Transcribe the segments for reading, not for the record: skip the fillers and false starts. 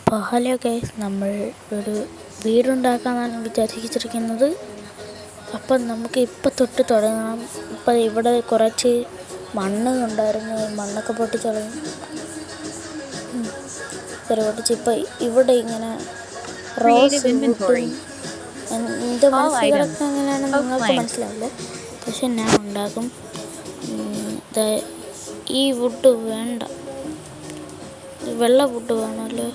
അപ്പോൾ hello guys, നമ്മൾ ഒരു വീടുണ്ടാക്കാനാണ് വിചാരിച്ചിരിക്കുന്നത്. അപ്പം നമുക്ക് ഇപ്പം തൊട്ട് തുടങ്ങാം. ഇപ്പം ഇവിടെ കുറച്ച് മണ്ണ് ഉണ്ടായിരുന്നു, മണ്ണൊക്കെ പൊട്ടിച്ചളയും പൊട്ടിച്ച് ഇപ്പം ഇവിടെ ഇങ്ങനെ റോസ് എൻ്റെ മനസ്സിലൊക്കെ എങ്ങനെയാണെന്ന് നിങ്ങൾക്ക് മനസ്സിലാവില്ല, പക്ഷെ ഞാൻ ഉണ്ടാക്കും. ഈ വുഡ് വേണ്ട, വെള്ള വുഡ് വേണമല്ലോ,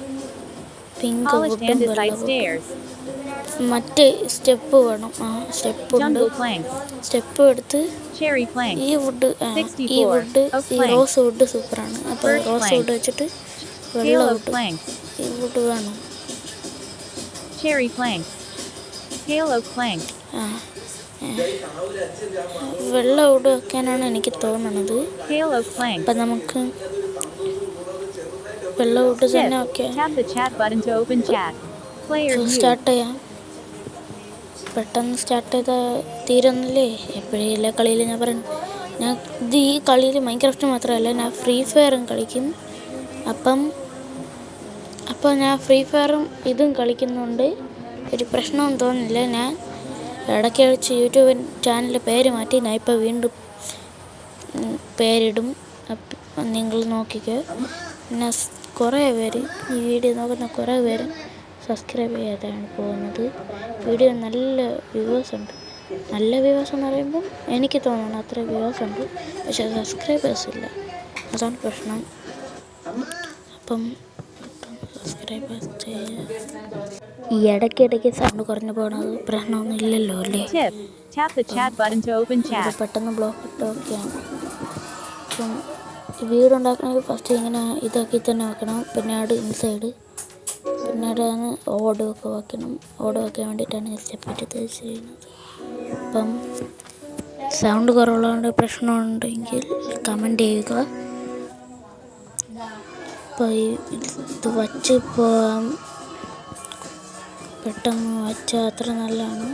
പിങ്ക് വുഡും വെള്ള വുഡും. മറ്റേ സ്റ്റെപ്പ് വേണം. സ്റ്റെപ്പുണ്ട്. സ്റ്റെപ്പ് എടുത്ത് ഈ വുഡ് ഈ റോസ് വുഡ് സൂപ്പറാണ്. അപ്പോൾ റോസ് വുഡ് വെച്ചിട്ട് വെള്ള വുഡ്, ഈ വുഡ് വേണം. വെള്ള വുഡ് വെക്കാനാണ് എനിക്ക് തോന്നുന്നത്. അപ്പം നമുക്ക് വെള്ള വുഡ് തന്നെ വെക്കാം. സ്റ്റാർട്ട് ചെയ്യാം. പെട്ടെന്ന് സ്റ്റാർട്ട് ചെയ്താൽ തീരുന്നില്ലേ? എപ്പോഴേ കളിയിൽ ഞാൻ പറയുന്നു, ഞാൻ ഈ കളിയിൽ മൈൻക്രാഫ്റ്റ് മാത്രമല്ല, ഞാൻ ഫ്രീ ഫയറും കളിക്കും. അപ്പം ഞാൻ ഫ്രീ ഫയറും ഇതും കളിക്കുന്നുണ്ട്. ഒരു പ്രശ്നമൊന്നും തോന്നുന്നില്ല. ഞാൻ ഇടയ്ക്ക് വെച്ച് യൂട്യൂബ് ചാനൽ പേര് മാറ്റി, ഞാൻ ഇപ്പോൾ വീണ്ടും പേരിടും. നിങ്ങൾ നോക്കിക്കോ. പിന്നെ കുറേ പേര് ഈ വീഡിയോ നോക്കുന്ന കുറേ പേര് സബ്സ്ക്രൈബ് ചെയ്യാതെയാണ് പോകുന്നത്. വീഡിയോ നല്ല വ്യൂവേഴ്സ് ഉണ്ട്. നല്ല വ്യൂവേഴ്സ് എന്ന് പറയുമ്പം എനിക്ക് തോന്നുന്നു അത്ര വ്യൂവേഴ്സ് ഉണ്ട്, പക്ഷേ സബ്സ്ക്രൈബേഴ്സ് ഇല്ല. അതാണ് പ്രശ്നം. അപ്പം സബ്സ്ക്രൈബേഴ്സ് ചെയ്യുക. ഈ ഇടയ്ക്കിടയ്ക്ക് സൗണ്ട് കുറഞ്ഞു പോകണത് പ്രശ്നമൊന്നും ഇല്ലല്ലോ അല്ലേ? പെട്ടെന്ന് ബ്ലോക്ക് ഇട്ട് ഒക്കെയാണ്. അപ്പം വീടുണ്ടാക്കണമെങ്കിൽ ഫസ്റ്റ് ഇങ്ങനെ ഇതാക്കി തന്നെ വെക്കണം. പിന്നീട് ഇൻസൈഡ്, പിന്നീടാണ് ഓടൊക്കെ വയ്ക്കണം. ഓട് വയ്ക്കാൻ വേണ്ടിയിട്ടാണ് സ്റ്റെപ്പ് ഇട്ട് ചെയ്യുന്നത്. അപ്പം സൗണ്ട് കുറവുള്ളതുകൊണ്ട് പ്രശ്നമുണ്ടെങ്കിൽ കമൻറ്റ് ചെയ്യുക. അപ്പോൾ ഇത് വച്ച് പോകാൻ പെട്ടെന്ന് വച്ചാൽ അത്ര നല്ലതാണ്.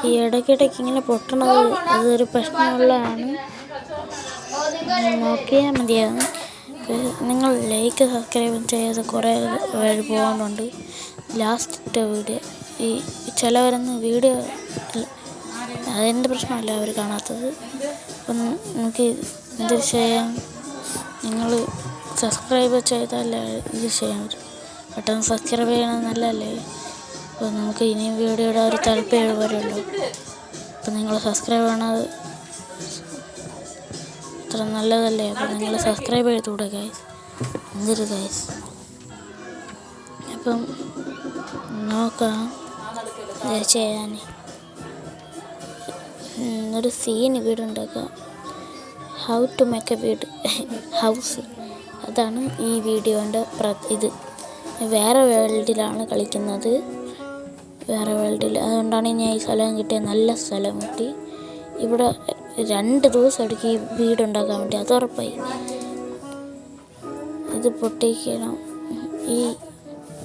ഈ ഇടയ്ക്കിടയ്ക്ക് ഇങ്ങനെ പൊട്ടണത് അതൊരു പ്രശ്നമുള്ളതാണ്. നോക്കിയാൽ മതിയാകും. നിങ്ങൾ ലൈക്ക് സബ്സ്ക്രൈബ് ചെയ്യാതെ കുറേ പേര് പോകുന്നുണ്ട്. ലാസ്റ്റ് വീഡിയോ ഈ ചിലവരൊന്നും വീഡിയോ അതെൻ്റെ പ്രശ്നമല്ല അവർ കാണാത്തത്. അപ്പം നമുക്ക് ഇത് ചെയ്യാൻ നിങ്ങൾ സബ്സ്ക്രൈബ് ചെയ്താലേ ഇത് ചെയ്യാൻ പറ്റും. പെട്ടെന്ന് സബ്സ്ക്രൈബ് ചെയ്യണത് നല്ലതല്ലേ? അപ്പോൾ നമുക്ക് ഇനിയും വീഡിയോ ഇടാൻ ഒരു താല്പര്യം വരുമല്ലോ. അപ്പം നിങ്ങൾ സബ്സ്ക്രൈബ് ചെയ്യണത് അത്ര നല്ലതല്ലേ? അപ്പം നിങ്ങൾ സബ്സ്ക്രൈബ് ചെയ്തുകൂടെ ഗൈസ്? എന്തൊരു ഗൈസ്. അപ്പം നോക്കാം ചെയ്യാൻ ഒരു സീന് വീടുണ്ടാക്കാം. ഹൗ ടു മേക്ക് എ വീട് ഹൗസ്, അതാണ് ഈ വീഡിയോൻ്റെ ഇത്. വേറെ വേൾഡിലാണ് കളിക്കുന്നത്, വേറെ വേൾഡിൽ. അതുകൊണ്ടാണ് ഞാൻ ഈ സ്ഥലം കിട്ടിയത്. നല്ല സ്ഥലം കിട്ടി. ഇവിടെ 2 ദിവസം എടുക്കും ഈ വീടുണ്ടാക്കാൻ വേണ്ടി, അത് ഉറപ്പായി. ഇത് പൊട്ടിക്കണം.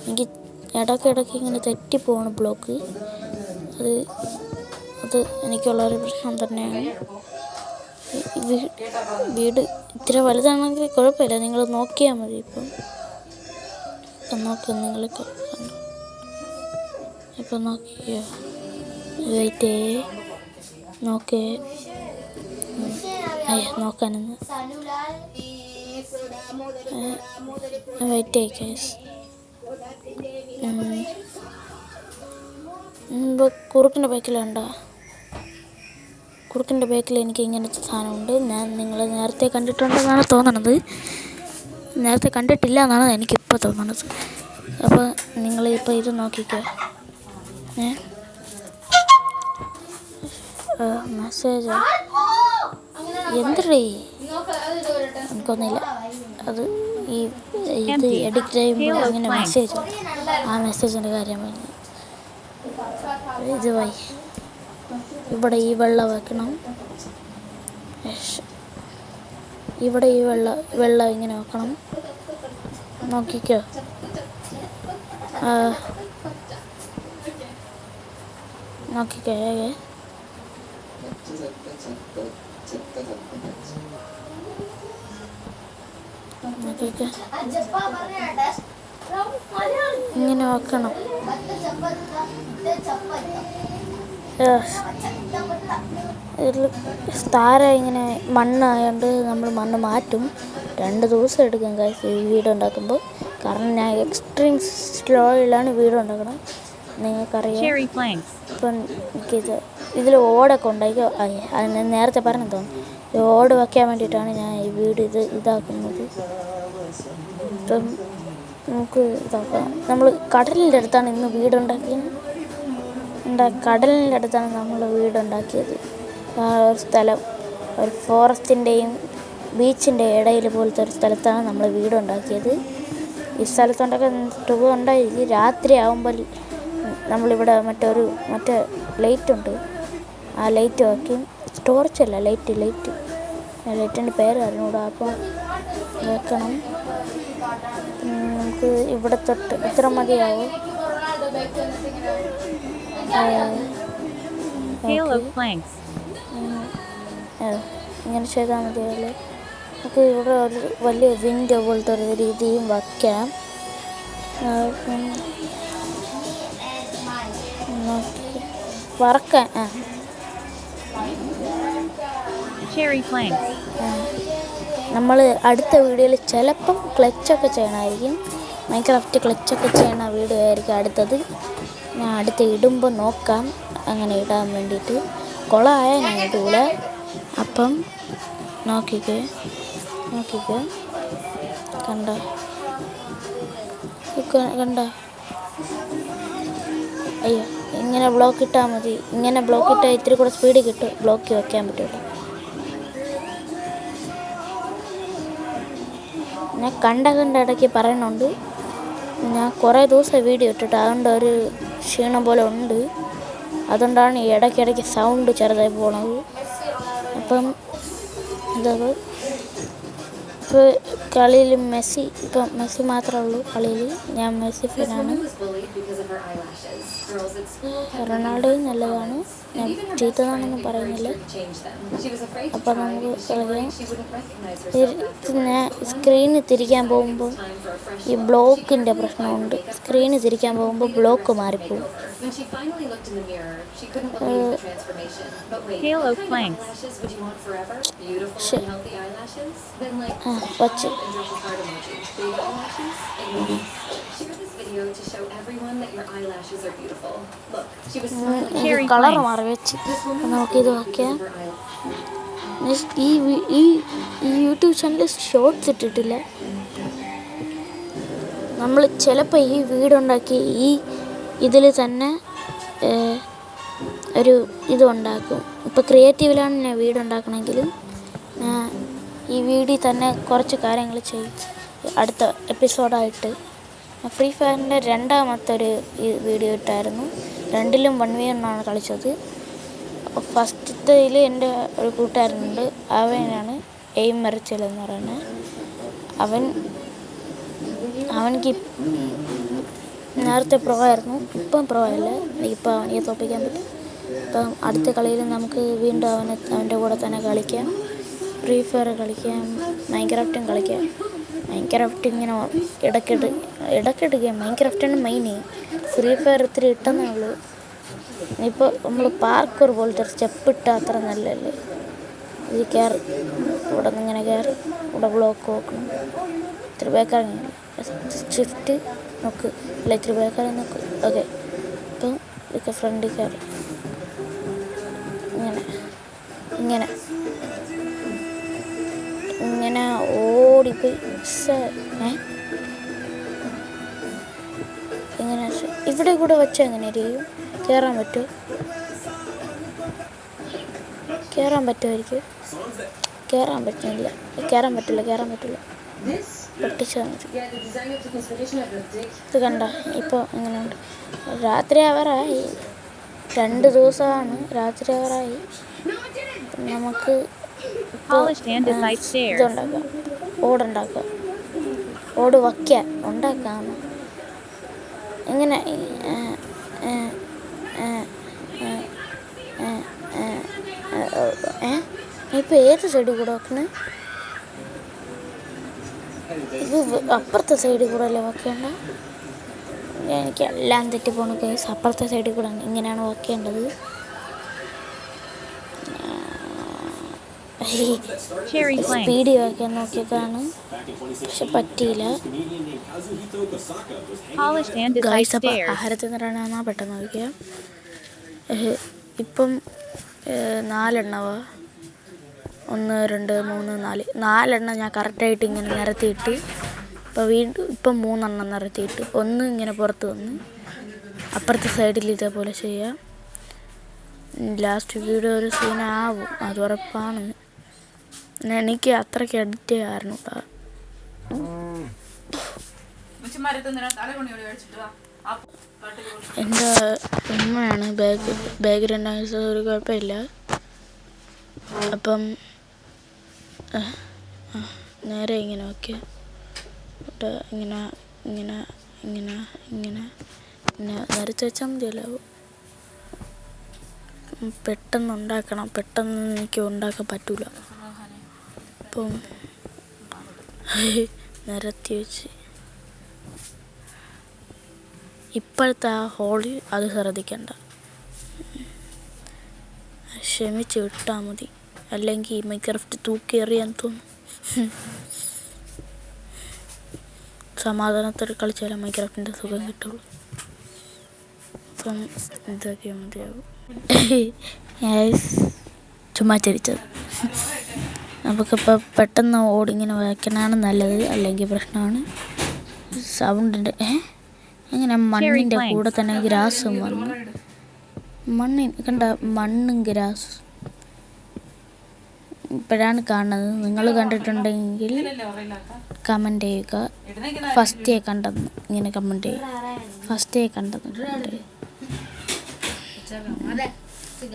എനിക്ക് ഇടയ്ക്കിടയ്ക്ക് ഇങ്ങനെ തെറ്റിപ്പോകണം ബ്ലോക്ക്. അത് എനിക്കുള്ളൊരു പ്രശ്നം തന്നെയാണ്. വീട് ഇത്ര വലുതാണെങ്കിൽ കുഴപ്പമില്ല, നിങ്ങൾ നോക്കിയാൽ മതി. ഇപ്പം നോക്കാം, നിങ്ങൾ കണ്ടു. ഇപ്പം നോക്കിയോ? വെയിറ്റ് നോക്കേ നോക്കാനെന്ന് വെയിറ്റ് കേസ്. കുറുക്കിൻ്റെ ബേക്കിലുണ്ടോ? കുറുക്കിൻ്റെ ബേക്കിൽ എനിക്ക് ഇങ്ങനത്തെ സാധനമുണ്ട്. ഞാൻ നിങ്ങൾ നേരത്തെ കണ്ടിട്ടുണ്ടെന്നാണ് തോന്നണത്. നേരത്തെ കണ്ടിട്ടില്ല എന്നാണ് എനിക്കിപ്പോൾ തോന്നണത്. അപ്പോൾ നിങ്ങളിപ്പോൾ ഇത് നോക്കിക്കോ. മെസ്സേജ് എന്തേ എനിക്കൊന്നുമില്ല. അത് ഇത് എഡിറ്റ് ചെയ്യുമ്പോൾ അങ്ങനെ മെസ്സേജ്, ആ മെസ്സേജിൻ്റെ കാര്യം പറഞ്ഞു. ഇത് വഴി ഇവിടെ ഈ വെള്ളം വെക്കണം. ഇവിടെ ഈ വെള്ളം ഇങ്ങനെ വെക്കണം. നോക്കിക്കോ. നോക്കിക്കോ. നോക്കിക്കോ. ഇങ്ങനെ വെക്കണം. ഇതിൽ താരം ഇങ്ങനെ മണ്ണായതുകൊണ്ട് നമ്മൾ മണ്ണ് മാറ്റും. 2 ദിവസം എടുക്കും ഗൈസ് ഈ വീട് ഉണ്ടാക്കുമ്പോൾ. കാരണം ഞാൻ എക്സ്ട്രീം സ്ലോയിലാണ് വീട് ഉണ്ടാക്കണം, നിങ്ങൾക്കറിയാം. ഇപ്പം എനിക്കിത് ഇതിൽ ഓടൊക്കെ ഉണ്ടാക്കി അത് നേരത്തെ പറഞ്ഞു തോന്നുന്നു. ഈ ഓട് വയ്ക്കാൻ വേണ്ടിയിട്ടാണ് ഞാൻ ഈ വീട് ഇതാക്കുന്നത്. ഇപ്പം നമുക്ക് ഇതാക്കാം. നമ്മൾ കടലിൻ്റെ അടുത്താണ് ഇന്ന് വീടുണ്ടാക്കിയത്. കടലിൻ്റെ അടുത്താണ് നമ്മൾ വീടുണ്ടാക്കിയത്. ആ ഒരു സ്ഥലം ഒരു ഫോറസ്റ്റിൻ്റെയും ബീച്ചിൻ്റെ ഇടയിൽ പോലത്തെ ഒരു സ്ഥലത്താണ് നമ്മൾ വീടുണ്ടാക്കിയത്. ഈ സ്ഥലത്തുണ്ടാക്കാൻ സുഖമുണ്ടായി. രാത്രി ആകുമ്പോൾ നമ്മളിവിടെ മറ്റേ ലൈറ്റുണ്ട്, ആ ലൈറ്റ് വയ്ക്കും. ടോർച്ചല്ല, ലൈറ്റിൻ്റെ പേര് അറിഞ്ഞൂടാ. അപ്പോൾ വെക്കണം. നമുക്ക് ഇവിടെ തൊട്ട് ഇത്ര മതിയാവും. ഇങ്ങനെ ചെയ്താൽ മതിയല്ലേ. നമുക്ക് ഇവിടെ ഒരു വലിയ വിൻഡോ പോലത്തെ ഒരു രീതിയും വയ്ക്കാം. വറക്കാൻ നമ്മൾ അടുത്ത വീഡിയോയിൽ ചിലപ്പം ക്ലച്ചൊക്കെ ചെയ്യണമായിരിക്കും. മൈൻക്രാഫ്റ്റ് ക്ലച്ചൊക്കെ ചെയ്യണ വീഡിയോ ആയിരിക്കും അടുത്തത്. ഞാൻ അടുത്ത് ഇടുമ്പോൾ നോക്കാം അങ്ങനെ ഇടാൻ വേണ്ടിയിട്ട്. കുളമായ ഞാൻ ഇടൂല. അപ്പം നോക്കിക്കേ കണ്ട അയ്യോ, ഇങ്ങനെ ബ്ലോക്ക് ഇട്ടാൽ മതി. ഇങ്ങനെ ബ്ലോക്ക് ഇട്ടാൽ ഇത്തിരി കൂടെ സ്പീഡ് കിട്ടും. ബ്ലോക്ക് വയ്ക്കാൻ പറ്റുള്ളൂ. ഞാൻ കണ്ട ഇടയ്ക്ക് പറയുന്നുണ്ട്. ഞാൻ കുറേ ദിവസം വീഡിയോ ഇട്ടിട്ട് അതുകൊണ്ട് ഒരു ക്ഷീണം പോലെ ഉണ്ട്. അതുകൊണ്ടാണ് ഇടയ്ക്കിടയ്ക്ക് സൗണ്ട് ചെറുതായി പോണത്. അപ്പം ഇതത് ഇപ്പോൾ കളിയിൽ മെസ്സി മാത്രമേ ഉള്ളൂ കളിയിൽ. ഞാൻ മെസ്സി ഫാനാണ്. റൊണാൾഡോയും നല്ലതാണ്, ഞാൻ ചീത്തതാണെന്നൊന്നും പറയുന്നില്ല. അപ്പം നമുക്ക് കളിക്കാം. സ്ക്രീന് തിരിക്കാൻ പോകുമ്പോൾ ഈ ബ്ലോക്കിൻ്റെ പ്രശ്നമുണ്ട്. സ്ക്രീന് തിരിക്കാൻ പോകുമ്പോൾ ബ്ലോക്ക് മാറിപ്പോവും. വച്ച് കളർ മാറി വെച്ച് നമുക്കിത് നോക്കിയാൽ ഈ യൂട്യൂബ് ചാനൽ ഷോർട്സ് ഇട്ടിട്ടില്ല. നമ്മൾ ചിലപ്പോൾ ഈ വീടുണ്ടാക്കി ഇതിൽ തന്നെ ഒരു ഇതുണ്ടാക്കും. ഇപ്പോൾ ക്രിയേറ്റീവിലാണ് ഞാൻ വീടുണ്ടാക്കണമെങ്കിലും ഈ വീഡിയോ തന്നെ കുറച്ച് കാര്യങ്ങൾ ചെയ്യും. അടുത്ത എപ്പിസോഡായിട്ട് ഫ്രീ ഫയറിൻ്റെ രണ്ടാമത്തെ ഒരു വീഡിയോ ഇട്ടായിരുന്നു. 2ലും 1v1 കളിച്ചത്. ഫസ്റ്റത്തേതിൽ എൻ്റെ ഒരു കൂട്ടുകാരനുണ്ട്, അവനാണ് എയിം മറിച്ചലെന്ന് പറയുന്നത്. അവനിക്ക് നേരത്തെ പ്രോ ആയിരുന്നു, ഇപ്പം പ്രോ അല്ല. ഇപ്പം അവനെ തോൽപ്പിക്കാൻ പറ്റും. അപ്പം അടുത്ത കളിയിൽ നമുക്ക് വീണ്ടും അവൻ്റെ കൂടെ തന്നെ കളിക്കാം. ഫ്രീ ഫയർ കളിക്കാം, മൈൻക്രാഫ്റ്റും കളിക്കാം. മൈൻക്രാഫ്റ്റ് ഇങ്ങനെ ഇടയ്ക്കിടയ്ക്ക് മൈൻക്രാഫ്റ്റാണ് മെയിൻ. ഫ്രീ ഫയർ ഇത്തിരി ഇട്ടെന്നേ ഉള്ളൂ. ഇപ്പോൾ നമ്മൾ പാർക്കർ പോലത്തെ സ്റ്റെപ്പ് ഇട്ടാൽ അത്ര നല്ലല്ലേ. ഇത് കയറി ഇവിടെ നിന്ന് ഇങ്ങനെ കയറി ഇവിടെ ബ്ലോക്ക് നോക്കണം. ഇത്തിരി ബേക്കറിങ് ഷിഫ്റ്റ് നോക്ക്, അല്ല ഇത്തിരി ബേക്കറിങ് നോക്ക്. ഓക്കെ, ഇപ്പം ഇതൊക്കെ ഫ്രണ്ടിൽ കയറി ഇങ്ങനെ ഓടിപ്പോയി ഇങ്ങനെ ഇവിടെ കൂടെ വെച്ചാൽ എങ്ങനെ ഇരിക്കും? കയറാൻ പറ്റുമായിരിക്കും. കയറാൻ പറ്റില്ല. പൊട്ടിച്ചാൽ മതി. ഇത് കണ്ട ഇപ്പോൾ ഇങ്ങനെയുണ്ട്. രാത്രി ആവാറായി. 2 ദിവസമാണ് രാത്രി ആവാറായി. നമുക്ക് ഇതുണ്ടാക്കാം, ഓട് ഉണ്ടാക്കാം. ഇങ്ങനെ ഇപ്പോൾ ഏത് സൈഡിൽ കൂടെ വെക്കണേ? ഇത് അപ്പുറത്തെ സൈഡിൽ കൂടെ അല്ലേ വെക്കേണ്ട? എനിക്ക് എല്ലാം തെറ്റിപ്പോണ കേസ്. അപ്പുറത്തെ സൈഡിൽ കൂടെ ഇങ്ങനെയാണ് വെക്കേണ്ടത്. സ്പീഡ് വയ്ക്കാൻ നോക്കിയതാണ്, പക്ഷെ പറ്റിയില്ല. ഗൈസ്, അപ്പം ആഹാരത്തിൽ നിന്നാണ് പെട്ടെന്ന് നോക്കിയാൽ ഇപ്പം 4 എണ്ണവാ. 1 2 3 4 ഞാൻ കറക്റ്റായിട്ട് ഇങ്ങനെ നിരത്തിയിട്ട് ഇപ്പം 3 എണ്ണം നിരത്തിയിട്ട് 1 ഇങ്ങനെ പുറത്ത് വന്ന് അപ്പുറത്തെ സൈഡിൽ ഇതേപോലെ ചെയ്യാം. ലാസ്റ്റ് വീഡിയോ ഒരു സീനാവും, അത് ഉറപ്പാണ്. എനിക്ക് അത്രയ്ക്ക് എഡിറ്റ് ചെയ്യാറുണ്ട്. എൻ്റെ ഉമ്മയാണ് ബാക്ക്ഗ്രൗണ്ട് നോയ്സ് ഒരു കുഴപ്പമില്ല. അപ്പം നേരെ ഇങ്ങനെ ഓക്കെ ഇങ്ങനെ ഇങ്ങനെ ഇങ്ങനെ ഇങ്ങനെ ഇങ്ങനെ നിരത്തി വെച്ചാൽ മതിയല്ലോ. പെട്ടെന്ന് ഉണ്ടാക്കണം, പെട്ടെന്ന് എനിക്ക് ഉണ്ടാക്കാൻ പറ്റൂല. അപ്പം നിരത്തി വെച്ച് ഇപ്പോഴത്തെ ആ ഹോളിൽ അത് ശ്രദ്ധിക്കണ്ട, ക്ഷമിച്ച് വിട്ടാൽ മതി. അല്ലെങ്കിൽ മൈൻക്രാഫ്റ്റ് തൂക്കി എറിയാൻ തോന്നും. സമാധാനത്തോടെ കളിച്ചാലും മൈൻക്രാഫ്റ്റിൻ്റെ സുഖം കിട്ടുള്ളൂ. അപ്പം ഇതൊക്കെ മതിയാവും. ചുമ്മാ ചിരിച്ചത്. നമുക്കിപ്പോൾ പെട്ടെന്ന് ഓടിങ്ങനെ വയ്ക്കണതാണ് നല്ലത്, അല്ലെങ്കിൽ പ്രശ്നമാണ്. സൗണ്ടിൻ്റെ അങ്ങനെ മണ്ണിൻ്റെ കൂടെ തന്നെ ഗ്രാസും വന്നു. കണ്ട മണ്ണും ഗ്രാസ് ഇപ്പോഴാണ് കാണുന്നത്. നിങ്ങൾ കണ്ടിട്ടുണ്ടെങ്കിൽ കമൻറ്റ് ചെയ്യുക. ഫസ്റ്റേ കണ്ടെന്ന് ഇങ്ങനെ കമൻറ്റ് ചെയ്യുക. ഫസ്റ്റേ കണ്ടെന്നുണ്ട്.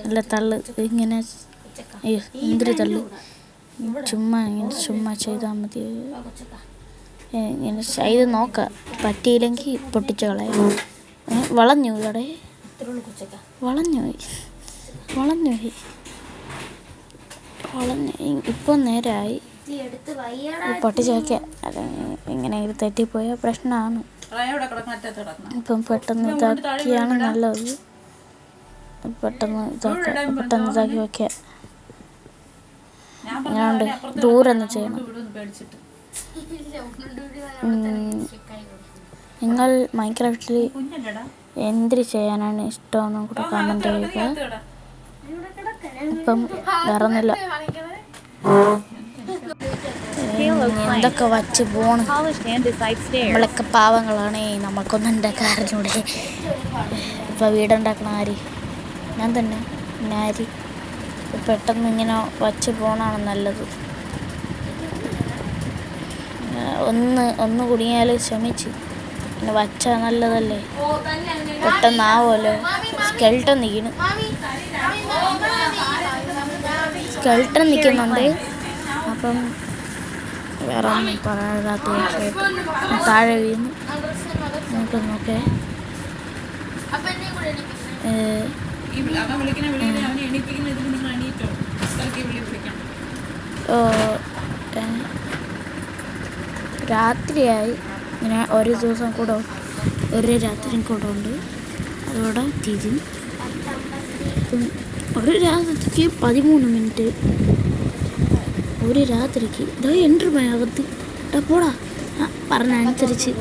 അല്ല തള്ളു ഇങ്ങനെ എന്തൊരു തള്ളു, ചുമ്മാ ചെയ്താൽ മതി. ഇങ്ങനെ ചെയ്ത് നോക്കാം, പറ്റിയില്ലെങ്കിൽ പൊട്ടിച്ച് കളയാം. വളഞ്ഞു ഇവിടെ, വളഞ്ഞുപോയി. ഇപ്പോൾ നേരായി. പൊട്ടിച്ച് വയ്ക്കാം. ഇങ്ങനെ തെറ്റിപ്പോയാൽ പ്രശ്നമാണ്. ഇപ്പം പെട്ടെന്ന് ഇതാക്കിയാണ് നല്ലത്. പെട്ടെന്ന് ഇതാക്കി വയ്ക്കാം. അങ്ങനെയുണ്ട്, ദൂരെ ഒന്ന് ചെയ്യണം. നിങ്ങൾ മൈൻക്രാഫ്റ്റിൽ എന്തിന് ചെയ്യാനാണ് ഇഷ്ടമെന്നും കൂടെ കമൻറ്റ് ചെയ്യുക. ഇപ്പം വേറൊന്നുമില്ല, എന്തൊക്കെ വച്ച് പോണം. നമ്മളൊക്കെ പാവങ്ങളാണേ, നമുക്കൊന്നും ഉണ്ടാക്കാറിലൂടെ. ഇപ്പം വീടുണ്ടാക്കണ ആര്? ഞാൻ തന്നെ. പിന്നെ ആര്? പെട്ടെന്ന് ഇങ്ങനെ വച്ച് പോകണമാണ് നല്ലത്. ഒന്ന് കുടുങ്ങിയാൽ ക്ഷമിച്ച് പിന്നെ വച്ചാൽ നല്ലതല്ലേ, പെട്ടെന്നാവുമല്ലോ. സ്കെൽട്ടൺ നിൽക്കുന്നുണ്ട്. അപ്പം വേറെ ഒന്നും പറയാത്ത താഴെ വീണ് നമുക്ക് നോക്കേ. രാത്രിയായി. ഇങ്ങനെ ഒരു ദിവസം കൂടെ, ഒരു രാത്രിയും കൂടെ ഉണ്ട്. അതോടെ തീരും. ഒരു രാത്രിക്ക് 13 മിനിറ്റ്. ഒരു രാത്രിക്ക് ഇതാ എൻ്റർമയകത്ത് പോടാ. പറഞ്ഞനുസരിച്ച്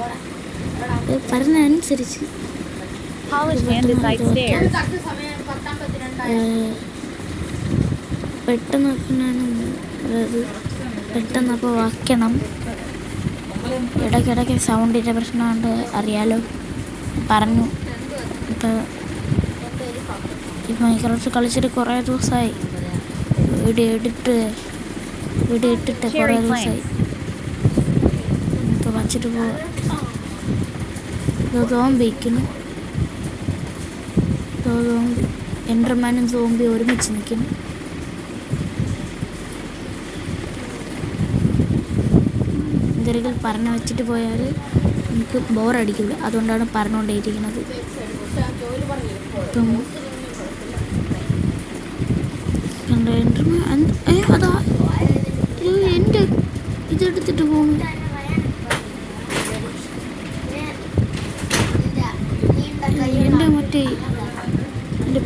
പെട്ടെന്ന് വെക്കാനാണ്. അതായത് പെട്ടെന്ന് അപ്പോൾ വയ്ക്കണം. ഇടയ്ക്കിടയ്ക്ക് സൗണ്ടിൻ്റെ പ്രശ്നമുണ്ട്, അറിയാലോ, പറഞ്ഞു. ഇപ്പം മൈൻക്രാഫ്റ്റ് കളിച്ചിട്ട് കുറേ ദിവസമായി. വീഡിയോ ഇട്ടിട്ട് കുറേ ദിവസമായി. ഇപ്പോൾ വച്ചിട്ട് സോംബിക്കുന്നു. എൻ്റർമാനും സോംബി ഒരുമിച്ച് നിൽക്കുന്നു. എന്തെങ്കിലും പറഞ്ഞു വെച്ചിട്ട് പോയാൽ നമുക്ക് ബോറടിക്കില്ല. അതുകൊണ്ടാണ് പറഞ്ഞുകൊണ്ടേയിരിക്കുന്നത്. ഇപ്പം അതാ എൻ്റെ ഇതെടുത്തിട്ട് പോകുന്നു.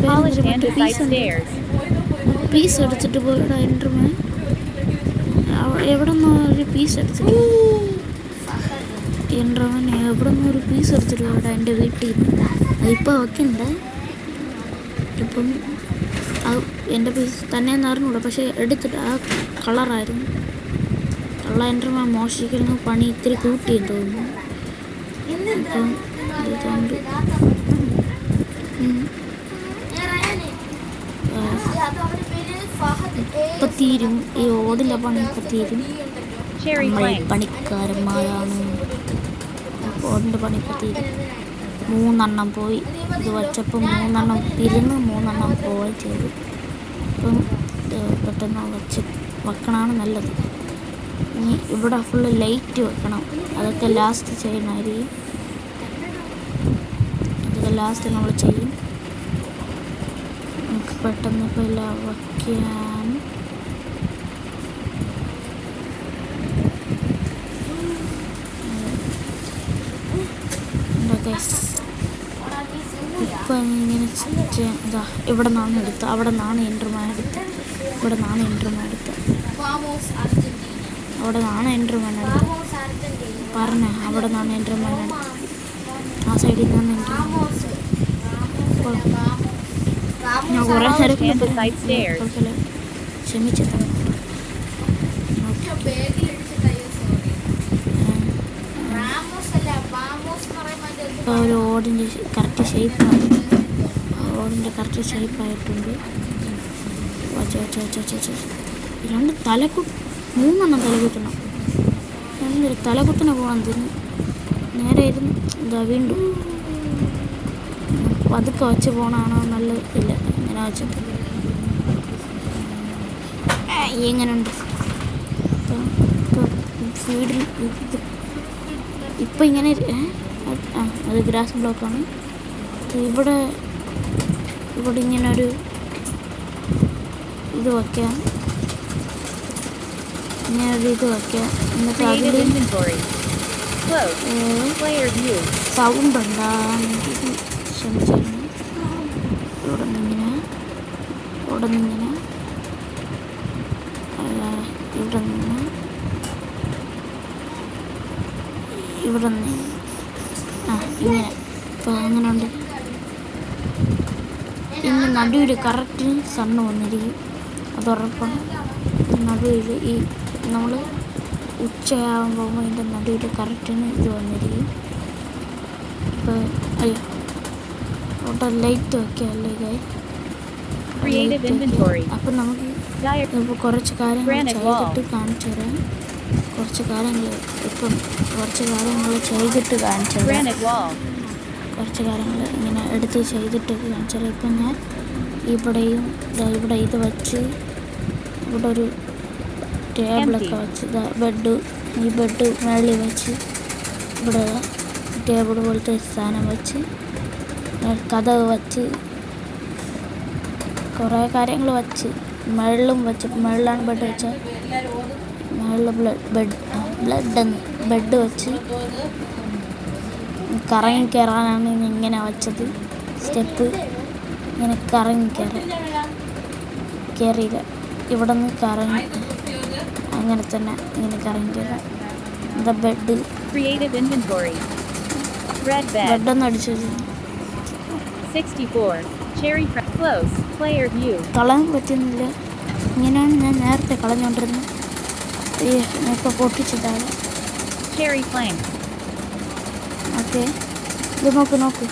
പേര് മറ്റേ പീസ് എടുത്തിട്ട് പോയിടാ എൻ്റർമാൻ. എവിടെ നിന്നോ ഒരു പീസ് എടുത്തിട്ട് എൻ്റർമാൻ എവിടെ നിന്നോ ഒരു പീസ് എടുത്തിട്ട് പോയിടാ എൻ്റെ വീട്ടിൽ നിന്ന്. അതിപ്പോൾ വയ്ക്കണ്ട. ഇപ്പം അത് എൻ്റെ പീസ് തന്നെയെന്ന് അറിഞ്ഞൂടാ, പക്ഷേ എടുത്തിട്ട് ആ കളറായിരുന്നു. ഉള്ള എൻ്റർമാൻ മോഷ്ടിക്കുന്ന പണി ഇത്തിരി കൂട്ടിയെന്ന് തോന്നുന്നു. അപ്പം ഇതുകൊണ്ട് ഇപ്പം തീരും. ഈ ഓടിൻ്റെ പണി ഇപ്പം തീരും. പണിക്കാരന്മാരാണ്. ഓടിൻ്റെ പണി ഇപ്പം തീരും. 3 പോയി. ഇത് വച്ചപ്പോൾ 3 ഇരുന്ന് 3 പോയി ചെയ്തു. അപ്പം പെട്ടെന്ന് വെക്കണമാണ് നല്ലത്. ഇനി ഇവിടെ ഫുള്ള് ലൈറ്റ് വെക്കണം. അതൊക്കെ ലാസ്റ്റ് ചെയ്യണമായിരിക്കും. അതൊക്കെ ലാസ്റ്റ് നമ്മൾ ചെയ്യും. നമുക്ക് പെട്ടെന്ന് ഇപ്പോൾ എല്ലാം വയ്ക്കാൻ ഇപ്പം ഇങ്ങനെ ഇതാ ഇവിടെ നിന്നാണ് എടുത്തത്. അവിടെ നിന്നാണ് എൻ്റർമാൻ എടുത്തത്. ഇവിടെ നിന്നാണ് എൻ്റർമാൻ എടുത്തത്. അവിടെ നിന്നാണ് എൻ്റർമാൻ എടുത്തത്. പറഞ്ഞ അവിടെ നിന്നാണ് എൻ്റർമാൻ എടുത്തത്. ആ സൈഡിൽ നിന്നാണ് എൻ്റർമാൻ എടുത്തത്. ഞാൻ കുറേ നേരം ക്ഷമിച്ചു തന്നെ. ഇപ്പോൾ ഒരു ഓടിൻ്റെ കറക്റ്റ് ഷേപ്പായി. ഓടിൻ്റെ കറക്റ്റ് ഷേപ്പായിട്ടുണ്ട്. രണ്ട് 3 തലകുത്തണം. എന്തൊരു തലകുത്തനെ പോകാൻ തന്നെ നേരെ ഇരുന്ന് ഇതാ വീണ്ടും പതുക്കെ വച്ച് പോകണമാണോ നല്ലത്? ഇല്ല, ഇങ്ങനെ വെച്ചിട്ട് എങ്ങനെയുണ്ട് ഇപ്പോൾ ഫീഡിൽ ഇപ്പം ഇങ്ങനെ അത് ഗ്രാസ് ബ്ലോക്കാണ്. ഇവിടെ ഇങ്ങനെ ഒരു ഇത് വയ്ക്കാം. ഇങ്ങനൊരു ഇത് വയ്ക്കാം. എന്നിട്ട് അതിൽ സൗണ്ട് ഉണ്ടാകുമെങ്കിൽ ക്ഷമിച്ചിരുന്നു. ഇവിടെ നിന്നിങ്ങനെ ഇവിടെ നിന്ന് ഇങ്ങനെ ഇപ്പോൾ അങ്ങനെ ഉണ്ട്. ഇന്ന് നടുവിൽ കറക്റ്റ് സണ്ണ് വന്നിരിക്കും. അതുറപ്പാണ്. നടുവിൽ ഈ നമ്മൾ ഉച്ചയാകുമ്പോൾ ഇതിൻ്റെ നടുവിൽ കറക്റ്റിന് ഇത് വന്നിരിക്കും. ഇപ്പോൾ അയ്യോ അവിടെ ലൈറ്റ് വയ്ക്കാമല്ലേ കൈ. അപ്പം നമുക്ക് ഇപ്പോൾ കുറച്ച് കാര്യങ്ങൾ ചെയ്തിട്ട് കാണിച്ചു തരാം. കുറച്ച് കാര്യങ്ങൾ ചെയ്തിട്ട് കാണിച്ചു തരാം. കുറച്ച് കാര്യങ്ങൾ ഇങ്ങനെ എടുത്ത് ചെയ്തിട്ട് കാണിച്ചു തരാം. ഇപ്പം ഞാൻ ഇവിടെയും ഇവിടെ ഇത് വെച്ച് ഇവിടെ ഒരു ടേബിളൊക്കെ വെച്ച് ഈ ബെഡ് മേളിൽ വെച്ച് ഇവിടെ ടേബിൾ പോലത്തെ സാധനം വെച്ച് കതക് വെച്ച് കുറേ കാര്യങ്ങൾ വെച്ച് മേളിലാണ് ബെഡ് വെച്ചാൽ മേളിൽ ബെഡ് വെച്ച് കറങ്ങി കയറാനാണ് ഇങ്ങനെ വെച്ചത്. സ്റ്റെപ്പ് ഇങ്ങനെ കറങ്ങി കയറിയില്ല. ഇവിടെ നിന്ന് കറങ്ങി അങ്ങനെ തന്നെ ഇങ്ങനെ കറങ്ങി കയറാം. എന്താ ബെഡൊന്നും അടിച്ചു കളയാൻ പറ്റുന്നില്ല. ഇങ്ങനെയാണ് ഞാൻ നേരത്തെ കളഞ്ഞുകൊണ്ടിരുന്നത്. ഇപ്പോൾ പൊട്ടിച്ചിട്ടാണ്. ഓക്കെ, ഇത് നോക്ക്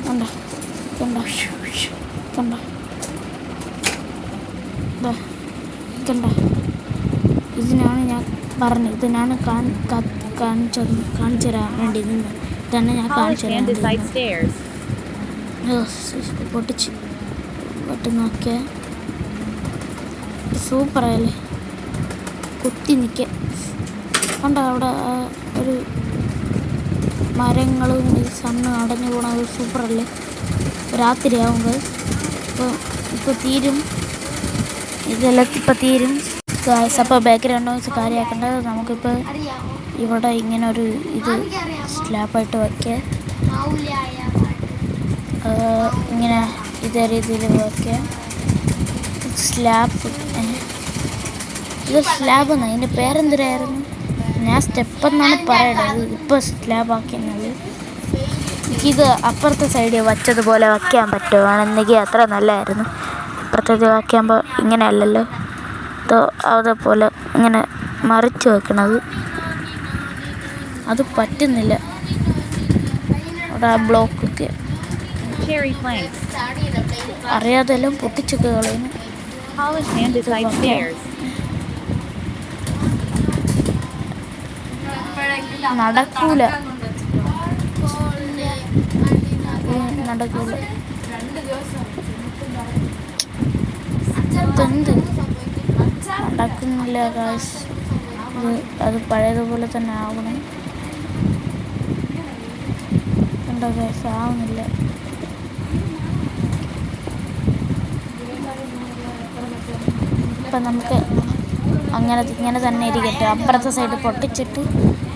കണ്ട ഇതിനാണ് ഞാൻ പറഞ്ഞത്. ഇതിനാണ് കാണിച്ചു തരാൻ വേണ്ടി നിന്ന്. ഇതന്നെ ഞാൻ കാണിച്ചു തരാൻ പൊട്ടിച്ച് നോക്കിയ സൂപ്പറായല്ലേ. കുത്തി നിൽക്കുക കണ്ടോ. അവിടെ ഒരു മരങ്ങളും സണ്ണ് അടഞ്ഞു പോകണത് സൂപ്പറല്ലേ. രാത്രിയാവുമ്പോൾ ഇപ്പോൾ തീരും. ഇതെല്ലാം ഇപ്പോൾ തീരും. അപ്പോൾ ബാക്ക്ഗ്രൗണ്ട് വെച്ച് കാര്യമാക്കേണ്ടത് നമുക്കിപ്പോൾ ഇവിടെ ഇങ്ങനെ ഒരു ഇത് സ്ലാപ്പായിട്ട് വയ്ക്കുക. ഇങ്ങനെ ഇതേ രീതിയിൽ വയ്ക്കാം. സ്ലാബ് ഇത് സ്ലാബ് എന്നാണ് ഇതിൻ്റെ പേരെന്തിനായിരുന്നു? ഞാൻ സ്റ്റെപ്പെന്നാണ് പറയണത്. ഇപ്പോൾ സ്ലാബാക്കുന്നത്. എനിക്കിത് അപ്പുറത്തെ സൈഡിൽ വച്ചതുപോലെ വയ്ക്കാൻ പറ്റുവാണെന്നെങ്കിൽ അത്ര നല്ലതായിരുന്നു. അപ്പുറത്തേത് വയ്ക്കുമ്പോൾ ഇങ്ങനെയല്ലല്ലോ, അതേപോലെ ഇങ്ങനെ മറിച്ച് വെക്കണത്. അത് പറ്റുന്നില്ല. അവിടെ ആ ബ്ലോക്കൊക്കെ അറിയാതെല്ലാം പൊട്ടിച്ചൊക്കെ കളയുന്നു. നടക്കൂല. എന്ത് നടക്കുന്നില്ല ഗായ്സ്. അത് പഴയതുപോലെ തന്നെ ആവണം. എന്താ ഗായ്സ്, ആവുന്നില്ല. ഇപ്പം നമുക്ക് ഇങ്ങനെ തന്നെ ഇരിക്കട്ടെ. അപ്പുറത്തെ സൈഡ് പൊട്ടിച്ചിട്ട്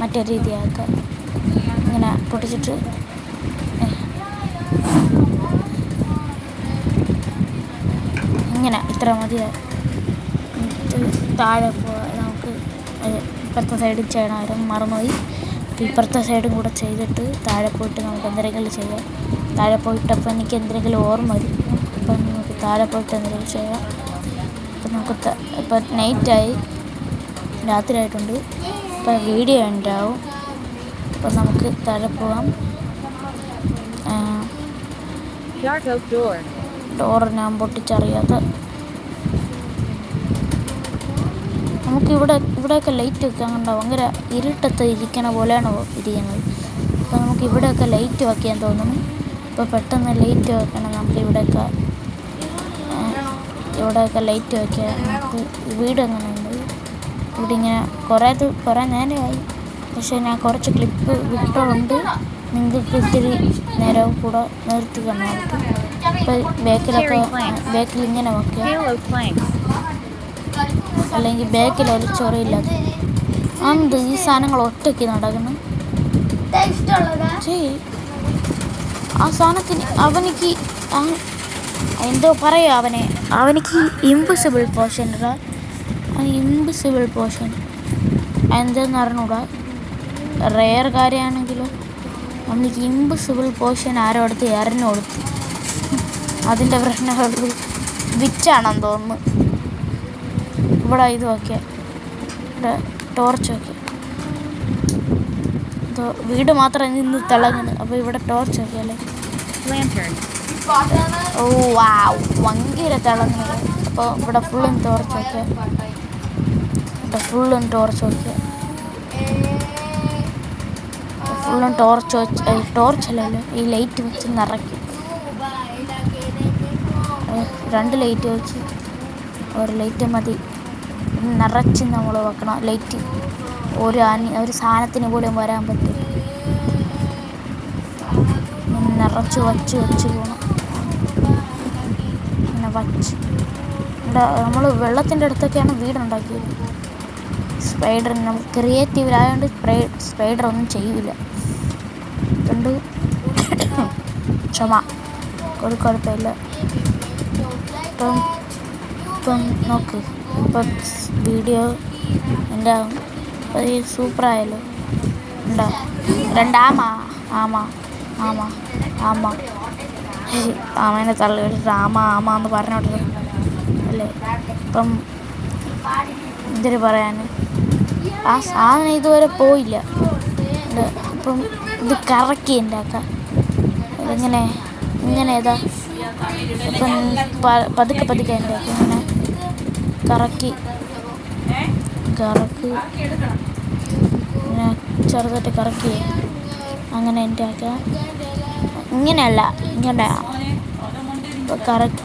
മറ്റേ രീതിയാക്കാം. ഇങ്ങനെ പൊട്ടിച്ചിട്ട് ഇങ്ങനെ ഇത്ര മതിയാവും. താഴെ നമുക്ക് ഇപ്പുറത്തെ സൈഡിൽ ചെയ്യണമായിരുന്നു, മറന്നുപോയി. ഇപ്പുറത്തെ സൈഡും കൂടെ ചെയ്തിട്ട് താഴെ പോയിട്ട് നമുക്ക് എന്തെങ്കിലും ചെയ്യാം. താഴെ പോയിട്ടപ്പോൾ എനിക്ക് എന്തെങ്കിലും ഓർമ്മ വരും. അപ്പം നമുക്ക് താഴെ പോയിട്ട് എന്തെങ്കിലും ചെയ്യാം. അപ്പം നമുക്ക് ഇപ്പം നൈറ്റായി, രാത്രിയായിട്ടുണ്ട്. ഇപ്പം വീഡിയോ ഉണ്ടാവും. അപ്പം നമുക്ക് താഴെ പോകാം. ഡോർ ഞാൻ പൊട്ടിച്ചറിയാതെ നമുക്ക് ഇവിടെയൊക്കെ ലൈറ്റ് വെക്കാൻ കണ്ടാവും. ഭയങ്കര ഇരുട്ടത്ത് ഇരിക്കണ പോലെയാണ് ഇരിക്കുന്നത്. അപ്പോൾ നമുക്ക് ഇവിടെയൊക്കെ ലൈറ്റ് വെക്കാൻ തോന്നുന്നു. ഇപ്പോൾ പെട്ടെന്ന് ലൈറ്റ് വെക്കണം. നമുക്ക് ഇവിടെയൊക്കെ ലൈറ്റ് വയ്ക്കുക. നമുക്ക് വീട് എങ്ങനെയുണ്ട്? ഇവിടെ ഇങ്ങനെ കുറേ നേരമായി, പക്ഷേ ഞാൻ കുറച്ച് ക്ലിപ്പ് വിട്ടുകൊണ്ട് നിങ്ങൾക്ക് ഇത്തിരി നേരം കൂടെ നിർത്തി കാണാൻ പറ്റും. ഇപ്പോൾ ബാക്കിൽ ഇങ്ങനെ വയ്ക്കുക, അല്ലെങ്കിൽ ബാക്കിൽ ഒരു ചൊറയില്ലാതെ. എന്ത് ഈ സാധനങ്ങൾ ഒറ്റയ്ക്ക് നടക്കുന്നു? ആ സാധനത്തിന് അവനിക്ക് എന്തോ പറയുക, അവനിക്ക് ഇൻവിസിബിൾ പോർഷൻ എന്തെന്ന് അറിഞ്ഞൂടാ. റെയർ കാര്യമാണെങ്കിലും അവനിക്ക് ഇൻവിസിബിൾ പോർഷൻ ആരോ അടുത്ത് എറിഞ്ഞു കൊടുത്തു. അതിൻ്റെ പ്രശ്നമുള്ളൂ. വിറ്റാണെന്ന് തോന്നുന്നു. ഇവിടെ ഇത് വയ്ക്കുക, ഇവിടെ ടോർച്ച് വയ്ക്കുക. വീട് മാത്രം നിന്ന് തിളങ്ങുന്നത്. അപ്പോൾ ഇവിടെ ടോർച്ച് വയ്ക്കുക. ഓ വാവ്, ഭയങ്കര തിളങ്ങുന്നത്. അപ്പോൾ ഇവിടെ ഫുള്ളും ടോർച്ച് വയ്ക്കുക. ഫുള്ളും ടോർച്ച് വെച്ച് ടോർച്ചല്ലല്ലോ, ഈ ലൈറ്റ് വെച്ച് നിറയ്ക്കും. 2 ലൈറ്റ് വെച്ച്, ഒരു ലൈറ്റ് മതി. നിറച്ച് നമ്മൾ വെക്കണം ലൈറ്റ്. ഒരു സാധനത്തിന് പോലും വരാൻ പറ്റും. നിറച്ച് വച്ച് പോകണം. അങ്ങനെ വച്ച് നമ്മൾ വെള്ളത്തിൻ്റെ അടുത്തൊക്കെയാണ് വീടുണ്ടാക്കിയത്. സ്പൈഡറിന് നമുക്ക് ക്രിയേറ്റീവിലായതുകൊണ്ട് സ്പൈഡർ ഒന്നും ചെയ്യില്ല. അതുകൊണ്ട് ഒരു കുഴപ്പമില്ല. ഇപ്പം നോക്ക്, ഇപ്പം വീഡിയോ എൻ്റെ സൂപ്പറായല്ലോ. ഉണ്ടോ? 2 ആമേനെ തള്ളി വിളിച്ചിട്ട് ആമ എന്ന് പറഞ്ഞോട്ടിരുന്നു അല്ലേ? ഇപ്പം എന്തിനു പറയാൻ, ആ സാധനം ഇതുവരെ പോയില്ല. ഇപ്പം ഇത് കറക്കി ഉണ്ടാക്കാം. ഇങ്ങനെ ഏതാ ഇപ്പം പതുക്കെ ഉണ്ടാക്കി. ഇങ്ങനെ കറക്കി ഇങ്ങനെ ചെറുതായിട്ട് കറക്കി അങ്ങനെ ഉണ്ടാക്കാം. ഇങ്ങനെയല്ല, ഇങ്ങനെ കറക്കി